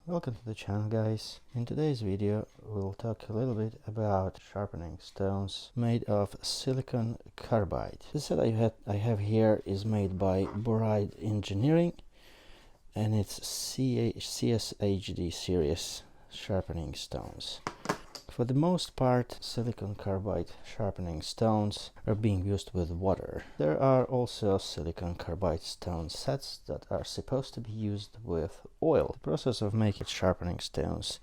Welcome to the channel, guys. In today's video we'll talk a little bit about sharpening stones made of silicon carbide. The set I have here is made by Carbide Engineering, and it's CSHD series sharpening stones. For the most part, silicon carbide sharpening stones are being used with water. There are also silicon carbide stone sets that are supposed to be used with oil. The process of making sharpening stones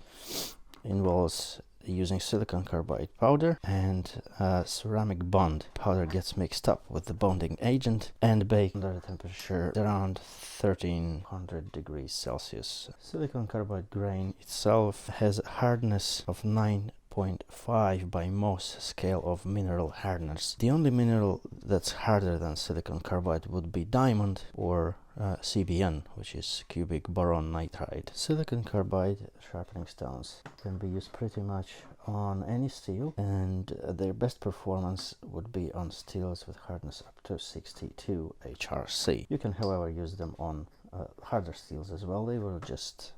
involves using silicon carbide powder and ceramic bond. Powder gets mixed up with the bonding agent and baked under a temperature around 1300 degrees Celsius. Silicon carbide grain itself has a hardness of 9.5 by Mohs scale of mineral hardness. The only mineral that's harder than silicon carbide would be diamond or CBN, which is cubic boron nitride. Silicon carbide sharpening stones can be used pretty much on any steel, and their best performance would be on steels with hardness up to 62 HRC. You can, however, use them on harder steels as well. They will just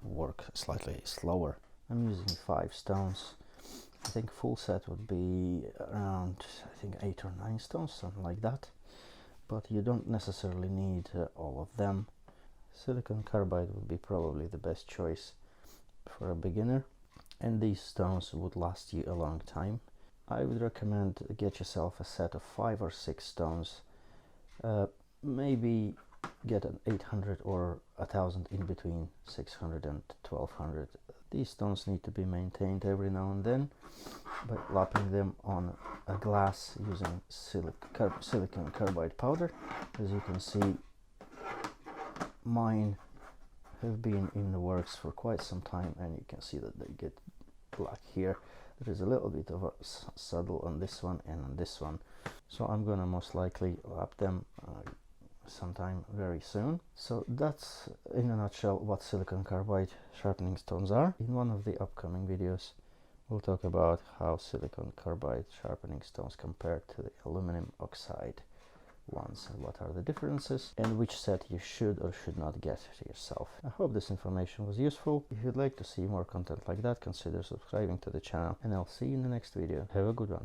work slightly slower. I'm using 5 stones. I think full set would be around 8 or 9 stones, something like that. But you don't necessarily need all of them. Silicon carbide would be probably the best choice for a beginner, and these stones would last you a long time. I would recommend get yourself a set of 5 or 6 stones. Maybe get an 800 or 1000 in between 600 and 1200. These stones need to be maintained every now and then by lapping them on a glass using silicon carbide powder. As you can see, mine have been in the works for quite some time, and you can see that they get black here. There is a little bit of a saddle on this one and on this one, so I'm gonna most likely lap them sometime very soon. So that's in a nutshell what silicon carbide sharpening stones are. In one of the upcoming videos we'll talk about how silicon carbide sharpening stones compare to the aluminum oxide ones, and what are the differences, and which set you should or should not get to yourself. I hope this information was useful. If you'd like to see more content like that, consider subscribing to the channel, and I'll see you in the next video. Have a good one.